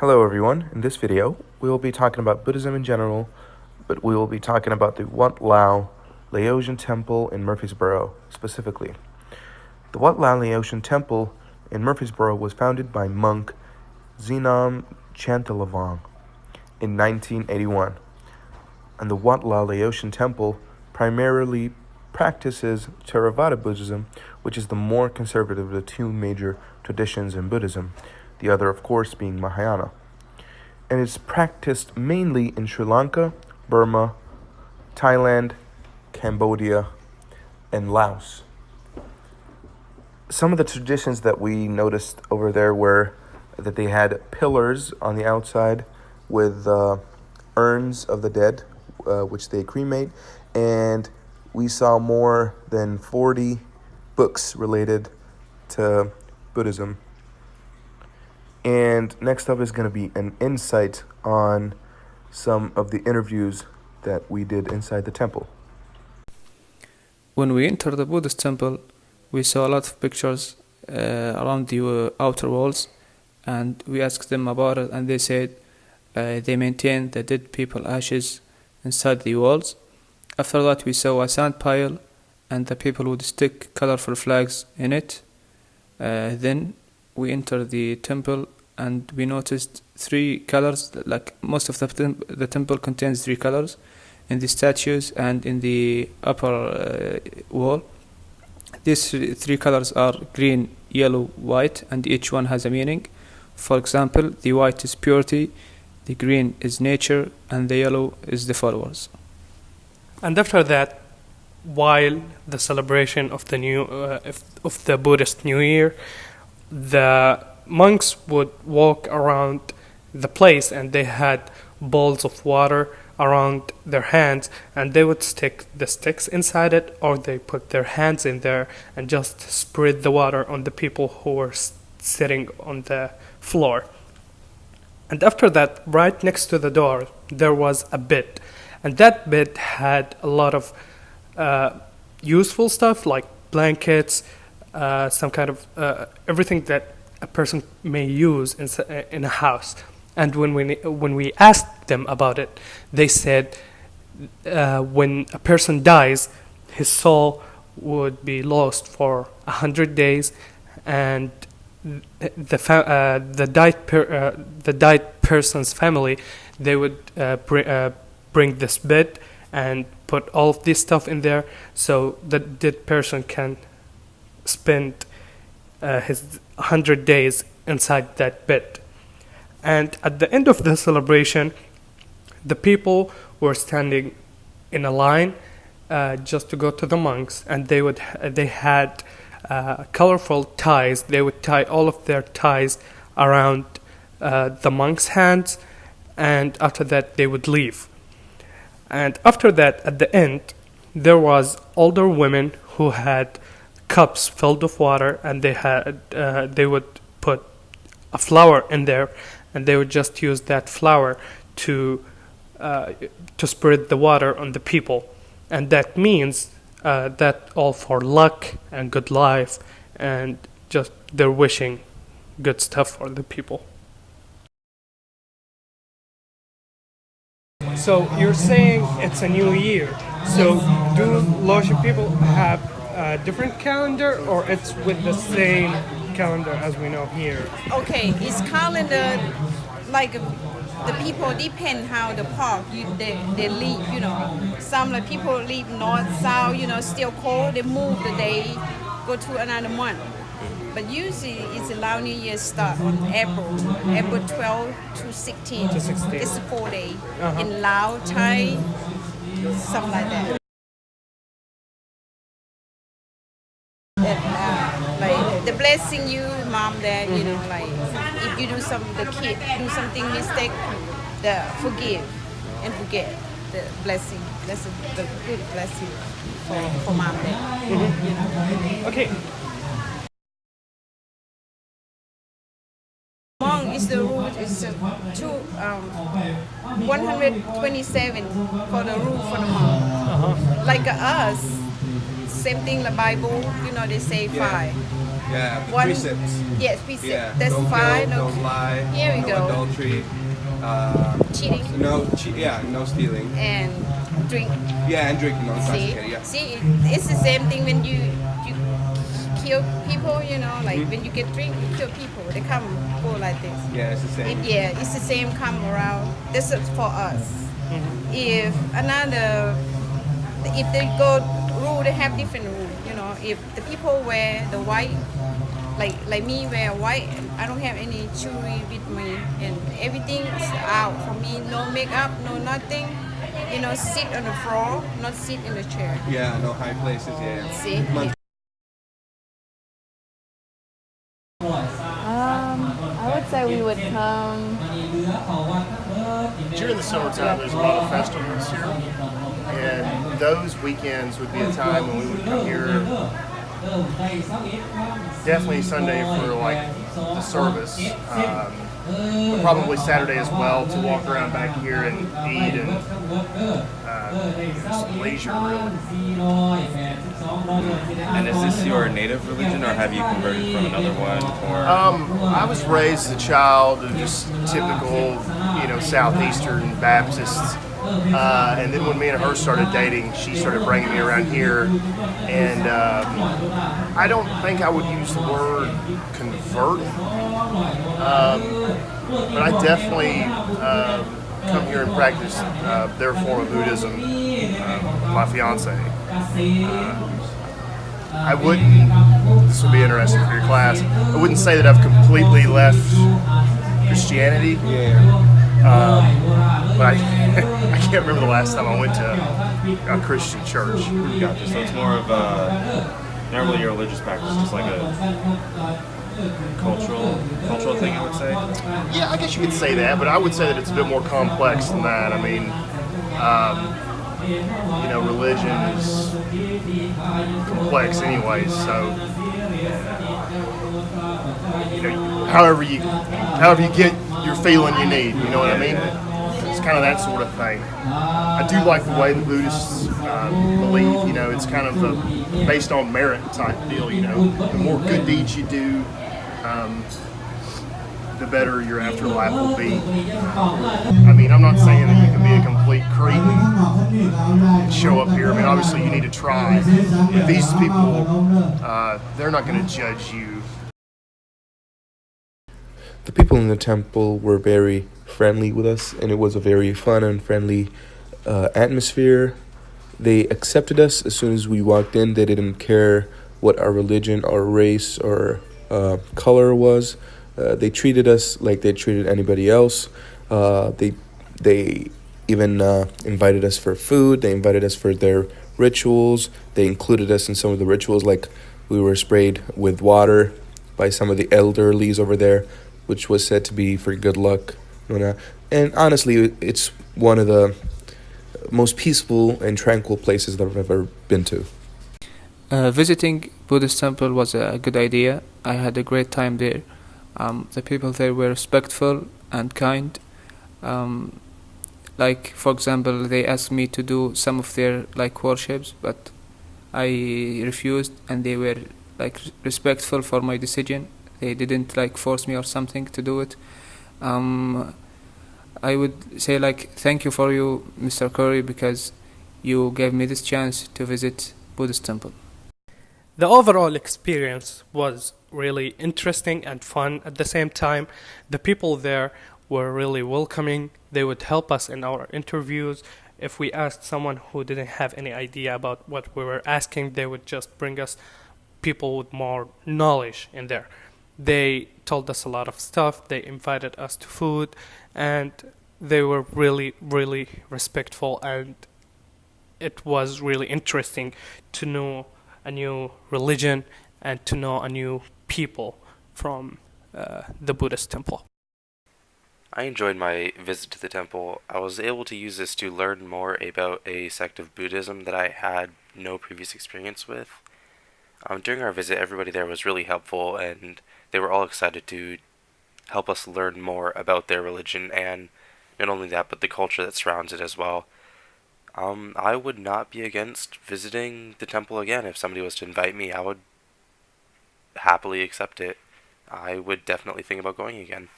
Hello everyone, in this video we will be talking about Buddhism in general, but we will be talking about the Wat Lao Laotian Temple in Murfreesboro specifically. The Wat Lao Laotian Temple in Murfreesboro was founded by monk Zenam Chantalavong in 1981, and the Wat Lao Laotian Temple primarily practices Theravada Buddhism, which is the more conservative of the two major traditions in Buddhism, the other, of course, being Mahayana. And it's practiced mainly in Sri Lanka, Burma, Thailand, Cambodia, and Laos. Some of the traditions that we noticed over there were that they had pillars on the outside with urns of the dead, which they cremate, and we saw more than 40 books related to Buddhism. And next up is going to be an insight on some of the interviews that we did inside the temple. When we entered the Buddhist temple, we saw a lot of pictures around the outer walls, and we asked them about it, and they said they maintain the dead people ashes inside the walls. After that, we saw a sand pile, and the people would stick colorful flags in it. Then we entered the temple, and we noticed three colors. Like most of the temple contains three colors in the statues and in the upper wall. These three colors are green, yellow, white, and each one has a meaning. For example, the white is purity, the green is nature, and the yellow is the followers. And after that, while the celebration of the Buddhist New Year, the monks would walk around the place, and they had bowls of water around their hands, and they would stick the sticks inside it, or they put their hands in there and just spread the water on the people who were sitting on the floor. And after that, right next to the door, there was a bed, and that bed had a lot of useful stuff like blankets, some kind of everything that a person may use in a house. And when we asked them about it, they said when a person dies, his soul would be lost for 100 days, and the died person's family, they would bring this bed and put all of this stuff in there, so the dead person can spend his 100 days inside that bed. And at the end of the celebration, the people were standing in a line just to go to the monks, and they had colorful ties. They would tie all of their ties around the monks' hands, and after that they would leave. And after that, at the end, there was older women who had cups filled with water, and they would put a flower in there, and they would just use that flower to spread the water on the people, and that means that all for luck and good life, and just they're wishing good stuff for the people. So you're saying it's a new year. So do Laotian people have a different calendar, or it's with the same calendar as we know here? Okay, it's calendar like the people depend how the park they live, Some like people live north, south, still cold, they move the day, go to another month. But usually it's Lao New Year start on April 12 to 16. It's a 4 day. In Lao, Thai, something like that. Like the blessing you, mom, dad, like if you do the kid do something mistake, the forgive and forget the blessing. That's the good blessing for mom, dad. Okay. Monk is the rule is 127 for the rule for the monk. Like us, same thing the Bible, they say 5. Yeah, the One- precepts. Yes, precepts. Yeah, That's don't fine. kill, don't lie, Here we no go. adultery, Cheating no stealing. and drink. Yeah, and drinking, See, intoxicated, yeah. see, it's the same thing when you kill people. You know, like when you get drink, you kill people. They come go like this. Yeah, it's the same. It's the same come around. This is for us. If if they go rule, they have different rule. You know, if the people wear the white, like me wear white, I don't have any jewelry with me, and everything's out for me. No makeup, no nothing. You know, sit on the floor, not sit in the chair. Yeah, no high places, yeah. See. I would say we would come. During the summertime, there's a lot of festivals here, and those weekends would be a time when we would come here. Definitely Sunday for like the service, but probably Saturday as well to walk around back here and eat and just leisure really. And is this your native religion, or have you converted from another one? Or I was raised as a child of just typical, Southeastern Baptists. And then when me and her started dating, she started bringing me around here. And I don't think I would use the word convert, but I definitely come here and practice their form of Buddhism. My fiance. I wouldn't, this would be interesting for your class, I wouldn't say that I've completely left Christianity. But I can't remember the last time I went to a Christian church. gotcha. So it's more of not really a religious practice, just like a cultural thing, I would say. Yeah, I guess you could say that, but I would say that it's a bit more complex than that. I mean, religion is complex anyway, so however you get your feeling you need, you know what I mean? It's kind of that sort of thing. I do like the way the Buddhists believe, it's kind of based on merit type deal, the more good deeds you do, the better your afterlife will be. I mean, I'm not saying that you can be a complete creep and show up here. I mean, obviously you need to try. But these people, they're not going to judge you. The people in the temple were very friendly with us, and it was a very fun and friendly atmosphere. They accepted us as soon as we walked in. They didn't care what our religion or race or color was. They treated us like they treated anybody else. They even invited us for food. They invited us for their rituals. They included us in some of the rituals, like we were sprayed with water by some of the elderlies over there, which was said to be for good luck. And honestly, it's one of the most peaceful and tranquil places that I've ever been to. Visiting Buddhist temple was a good idea. I had a great time there. The people there were respectful and kind. Like, for example, they asked me to do some of their worships, but I refused, and they were respectful for my decision. They didn't force me or something to do it. I would say thank you for you, Mr. Curry, because you gave me this chance to visit Buddhist temple. The overall experience was really interesting and fun at the same time. The people there were really welcoming. They would help us in our interviews. If we asked someone who didn't have any idea about what we were asking, they would just bring us people with more knowledge in there. They told us a lot of stuff. They invited us to food, and they were really, really respectful, and it was really interesting to know a new religion and to know a new people from the Buddhist temple. I enjoyed my visit to the temple. I was able to use this to learn more about a sect of Buddhism that I had no previous experience with. During our visit, everybody there was really helpful, and they were all excited to help us learn more about their religion, and not only that, but the culture that surrounds it as well. I would not be against visiting the temple again. If somebody was to invite me, I would happily accept it, I would definitely think about going again.